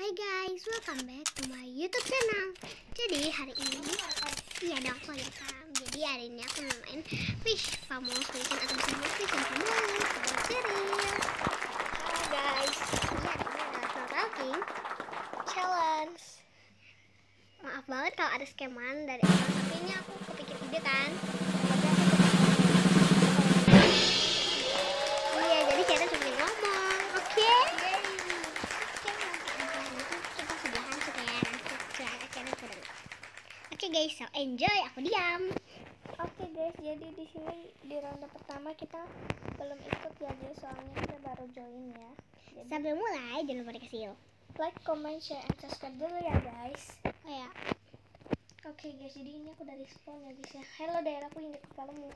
Hai guys, welcome back to my YouTube channel. Jadi hari ini, iya dong, welcome. Jadi hari ini aku mau main Fish Famous Fishing atau misalnya Fishing Famous atau Cheryl. Hai guys, iya ini adalah Snorkeling Challenge. Maaf banget kalau ada scaman dari awal, tapi ini aku kepikir ide kan. Iya, jadi kita sambil ngomong, oke? Oke guys, so enjoy, aku diam. Oke guys, jadi di sini di ronde pertama kita belum ikut ya guys, soalnya kita baru join ya. Jadi, Sambil mulai jangan lupa dikasih like, comment, share, and subscribe dulu ya guys. oh ya. Oke guys, jadi ini aku dari spawn ya guys ya. Hello daerah, aku injek kepalamu.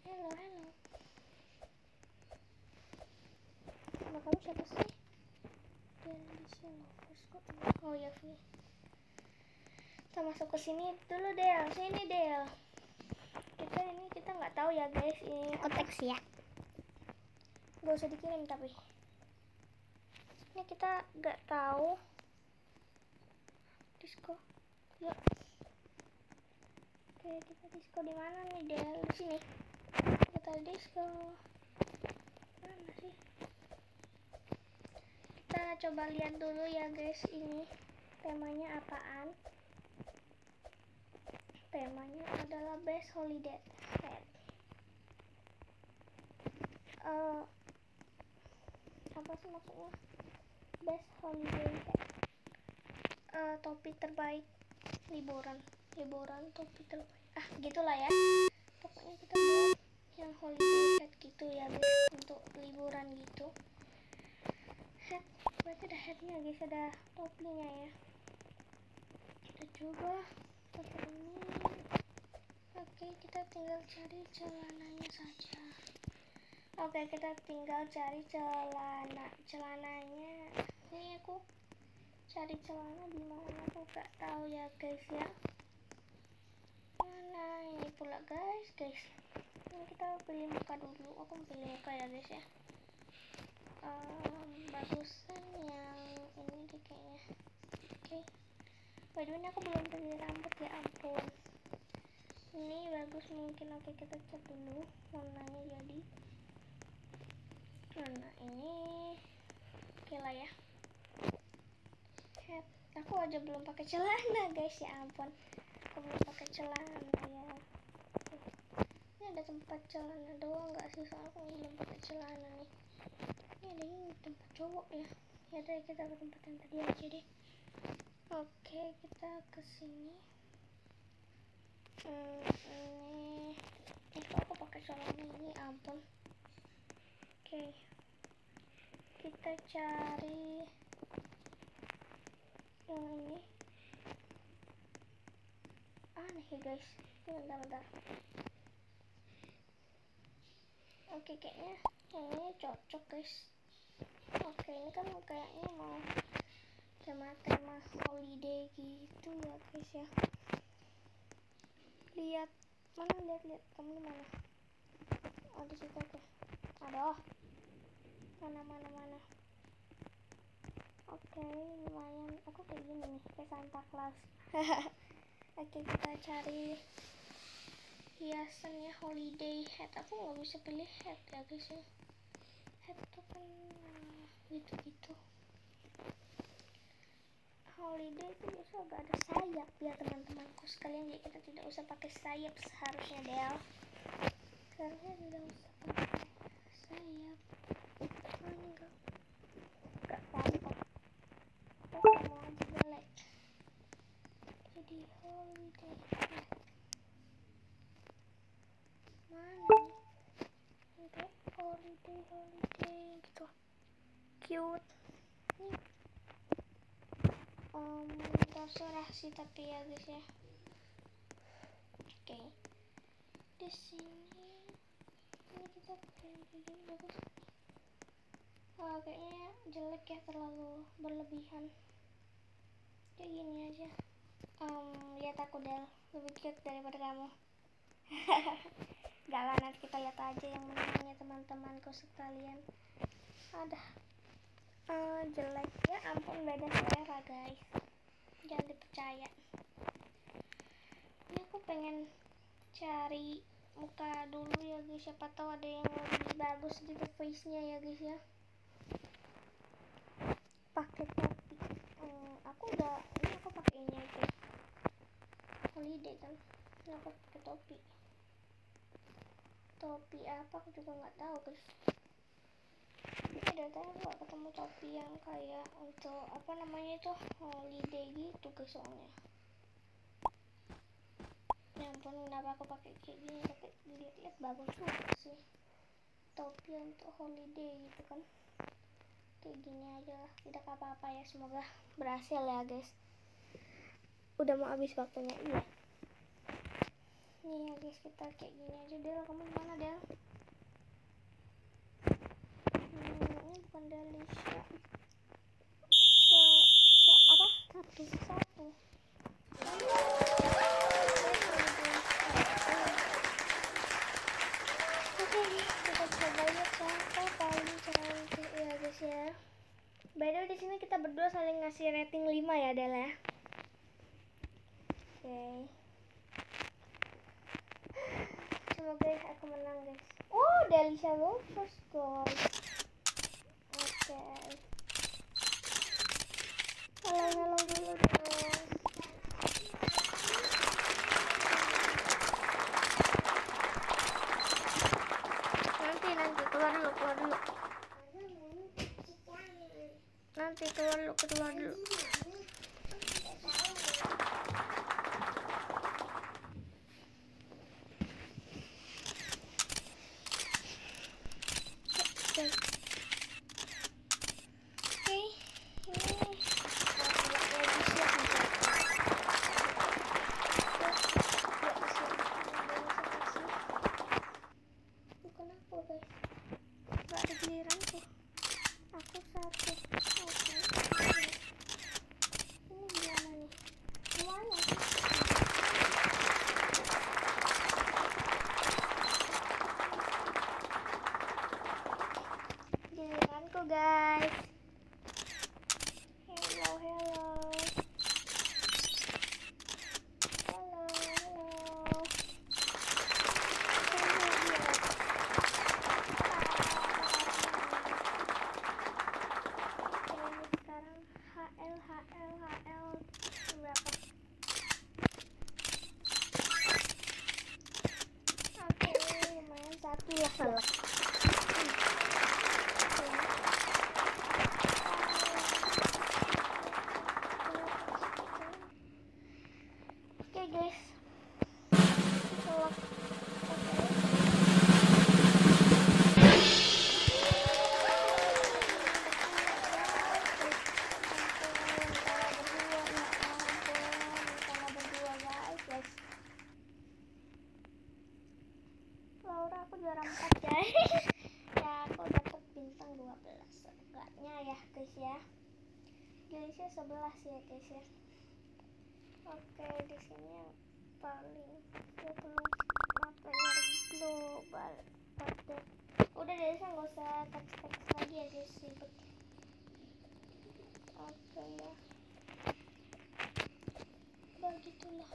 Hello. Nama kamu siapa sih? Delicious Lovers kok. Oh ya Vi. Kita masuk ke sini dulu Del. Sini Del. Kita nggak tahu ya guys ini. Aku teks ya. Gak usah dikirim tapi. Ini kita nggak tahu. Disco. Yuk. Oke, kita disco di mana nih Del? Di sini. Kita disco. Mana sih? Kita coba lihat dulu ya guys, ini temanya apaan. Temanya adalah best holiday head. Apa sih maksudnya? Best holiday head. Topik terbaik liburan topik terbaik. Gitulah ya. Pokoknya kita buat yang holiday head gitu ya guys, untuk liburan gitu. Head, berarti ada headnya guys, ada topinya ya. Kita coba pakai ini. Oke, kita tinggal cari celananya saja. Oke, kita tinggal cari celananya. Ini aku cari celana di mana, aku gak tahu ya guys ya. Mana ini pula guys. Ini kita pilih muka dulu. Aku pilih muka ya guys ya. Bagusan yang ini deh kayaknya. Oke. By the way, ini aku belum pilih rambut ya ampun. Ini bagus mungkin. Oke, kita cat dulu warnanya jadi. Nah ini oke lah ya. Head. Aku aja belum pakai celana guys, ya ampun. Aku belum pakai celana ya. Ini ada tempat celana doang nggak sih? Soalnya aku belum pakai celana nih. Ini ada ini tempat cowok ya. Ya deh, kita ke tempat yang tadi aja deh. Oke, kita kesini. Kok aku pakai celana ini, ampun. Oke, kita cari yang ini. Aneh ya guys, bentar. Oke, kayaknya yang ini cocok guys. Oke, ini kan kayaknya mau tema holiday gitu ya guys ya. Lihat kamu di mana? Oh, di situ. Oke. Aduh, mana. Oke, lumayan. Aku kayak gini nih, kayak Santa Claus. Oke, kita cari hiasannya holiday hat. Aku nggak bisa pilih hat ya guys ya. Hat tuh kan gitu. Holiday itu biasa agak ada sayap ya teman-temanku sekalian, jadi kita tidak usah pakai sayap seharusnya Del. Seharusnya tidak usah pakai sayap. Enggak apa-apa. Kita mau aja jelek. Jadi holiday. Mana? Untuk holiday gitu. Cute. Nih. Terserah sih tapi ya guys ya. Oke, di sini ini kita pakai ini bagus. Kayaknya jelek ya, terlalu berlebihan. Kayak gini aja. Lihat aku Del, lebih cute daripada kamu. Gak lah, nanti kita lihat aja yang menangnya teman-temanku sekalian. Ada jelek. Ya ampun, beda selera guys, jangan dipercaya. Ini aku pengen cari muka dulu ya guys, siapa tahu ada yang lebih bagus gitu face nya ya guys ya. Pakai topi. Aku udah, ini aku pakainya itu holiday kan, ini aku pakai topi. Topi apa aku juga nggak tahu guys. Ini dari tadi aku nggak ketemu topi yang kayak untuk apa namanya itu holiday gitu guys soalnya. Ya ampun, kenapa aku pakai kayak gini, tapi lihat-lihat bagus juga sih topi untuk holiday gitu kan. Kayak gini aja lah, tidak apa-apa ya, semoga berhasil ya guys. Udah mau habis waktunya. Iya nih ya guys, kita kayak gini aja. Del, kamu gimana Del? Ini bukan Delisha. Apa? Satu. Oke, kita coba lihat sampai paling cantik ya guys ya. By the way, di sini kita berdua saling ngasih rating 5 ya Del ya. Oke. Semoga aku menang guys. Oh, Delisha Lovers guys. Oke. Halo dulu guys. Nanti keluar dulu. Nanti keluar dulu. Guys, hello. Sekarang HL berapa? Oke, lumayan satu ya salah. Guys, Laura, aku juara 4 guys. Ya, aku dapat bintang 12 seenggaknya ya guys ya. Guysnya 11 ya guys ya. Oke, di sini yang paling 20 player global pada. Udah deh, saya nggak usah teks lagi ya guys, ribet. Oke ya, begitulah.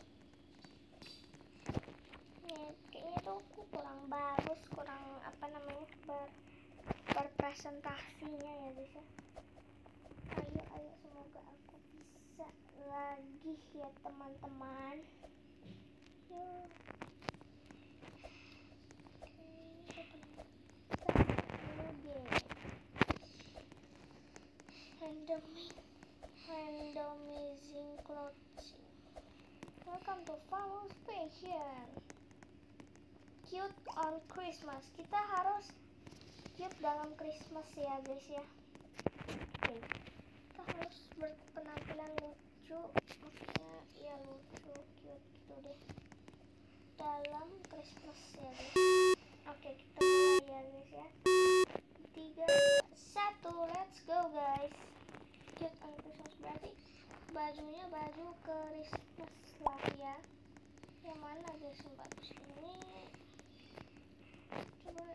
Nih, kayaknya tuh aku kurang bagus, kurang apa namanya berpresentasinya ya guys ya. Ayo, semoga aku bisa lagi ya teman-teman. Yuk. Randomizing clothing. Welcome to Follow Fashion. Cute on Christmas. Kita harus cute dalam Christmas ya guys ya. Oke. Kita harus berpenampilan lucu, maksudnya ya lucu, cute gitu deh dalam Christmas ya guys. Oke, kita mulai ya guys ya. 3, 1, let's go guys. Cute on Christmas berarti bajunya baju Christmas lah ya. Yang mana guys yang bagus ini? Coba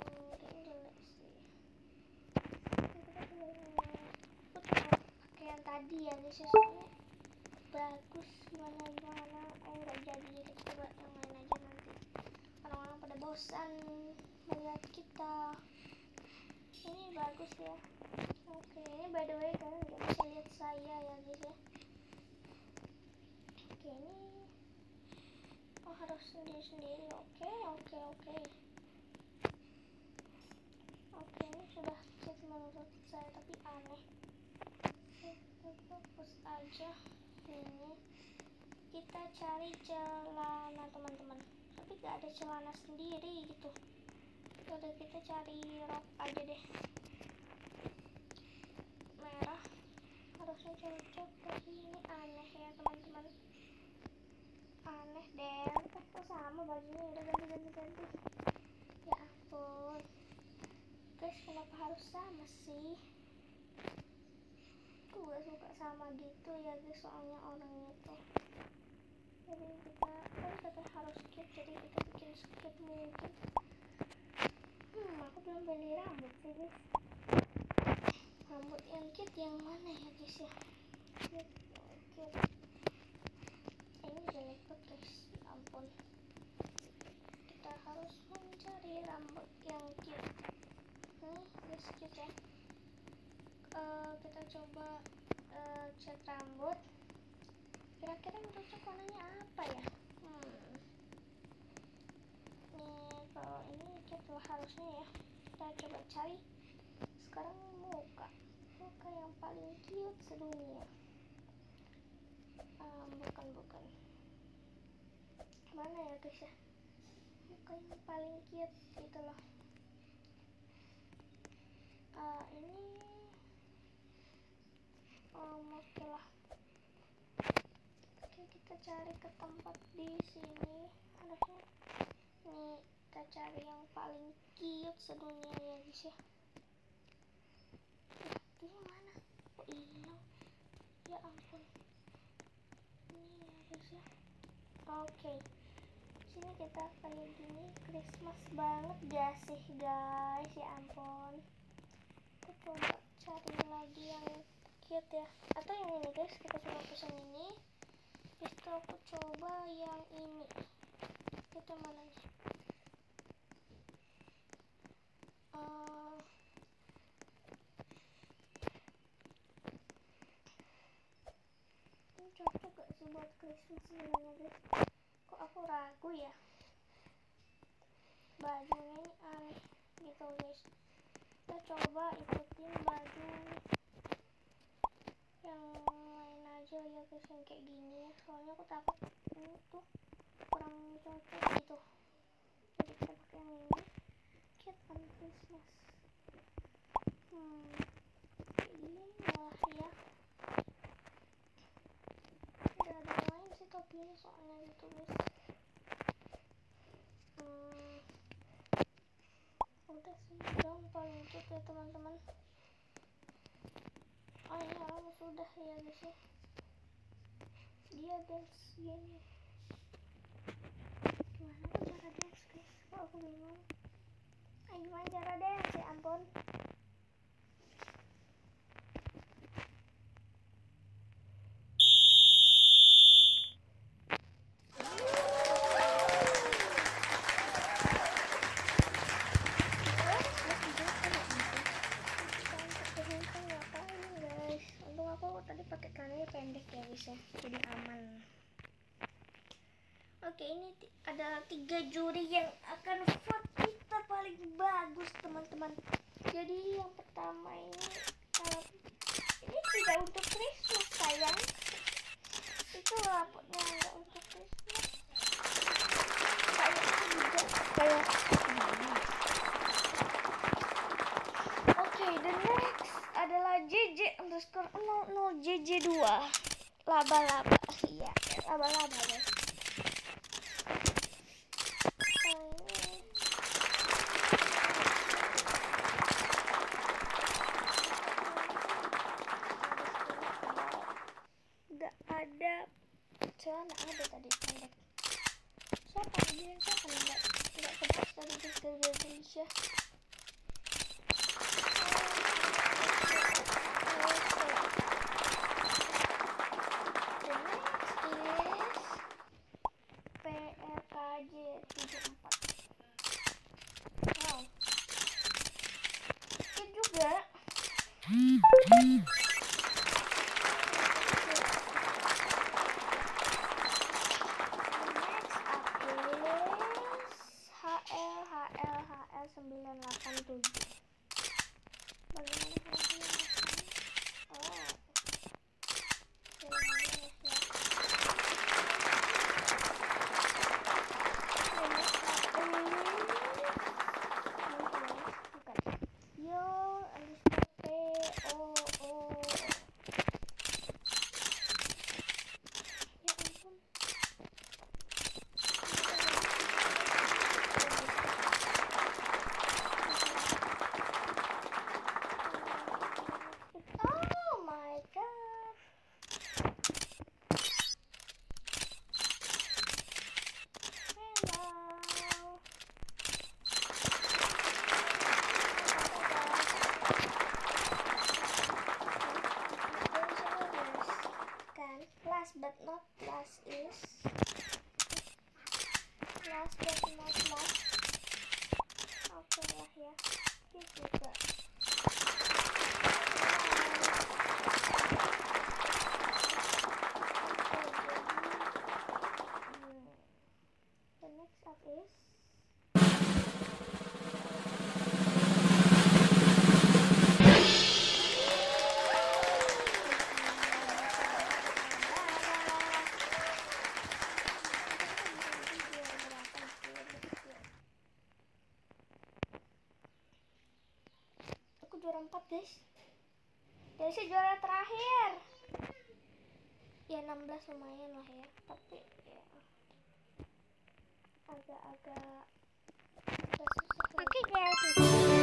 ini jelek sih. jadi ya guys ya, soalnya bagus gimana nggak jadi. Coba yang lain aja, nanti orang-orang pada bosan melihat kita. Ini bagus ya. Oke, ini by the way kalian nggak bisa lihat saya ya guys ya. Oke, ini harus sendiri-sendiri. Oke, ini sudah chat menurut saya, tapi aneh. Fokus aja. Ini kita cari celana teman-teman, tapi gak ada celana sendiri gitu. Udah, kita cari rok aja deh, merah harusnya cocok, tapi ini aneh ya teman-teman, aneh deh. Kok sama bajunya, udah ganti. Ya ampun guys, kenapa harus sama sih? Aku gak suka sama gitu ya guys, soalnya orangnya tuh. Jadi kita harus skip, jadi kita bikin skip mungkin. Aku belum beli rambut sih guys. Rambut yang kit yang mana ya guys ya? Kit. Ini jelek banget guys, ya ampun. Kita harus mencari rambut yang kit. Guys, kit ya. Kita coba cat rambut. Kira-kira yang cocok warnanya apa ya? Nih, kalau ini cat harusnya ya. Kita coba cari sekarang muka yang paling cute sedunia. Bukan mana ya guys ya, muka yang paling cute gitu loh. Ini oke lah. Oke, kita cari ke tempat di sini. Harusnya nih, kita cari yang paling cute sedunia ya guys ya. Ini mana? Kok hilang? Ya ampun. Ini ya guys ya. Oke, sini kita kayak gini, Christmas banget gak sih guys? Ya ampun. Aku coba cari lagi yang cute ya, atau yang ini guys, kita coba pesan ini. Habis itu aku coba yang ini. Kita mana nih? Ini cocok gak sih buat Christmas sebenarnya guys? Kok aku ragu ya? Bajunya ini aneh gitu guys. Kita coba ikutin baju yang lain aja ya guys, yang kayak gini ya. Soalnya aku takut ini tuh kurang cocok gitu. Jadi kita pakai yang ini, Kit on Christmas. Kayak gini malah ya. Udah ada yang lain sih topinya soalnya gitu guys. Udah sih, yang paling cute ya teman-teman. Ini orang sudah ya guys ya. Dia dance gini. Gimana tuh cara dance guys? Kok aku bingung. Gimana cara dance ya ampun. Pendek ya guys ya, jadi aman. Oke, ini ada 3 juri yang akan vote kita paling bagus teman-teman. Jadi yang pertama ini tidak untuk Christmas sayang. Itu rapotnya nggak untuk Christmas. Kayak Oke, the next adalah JJ_00JJ2 laba-laba. Iya, laba-laba guys. Gak ada celana, ada tadi pendek. Siapa yang nggak kebas tadi gara-gara Indonesia. HL987. Bagaimana caranya? Oh. Last but not last is oke lah ya, ini juga the next up is juara 4 guys. Jadi juara terakhir. Ya 16 lumayan lah ya. Tapi ya agak-agak susah. Oke guys.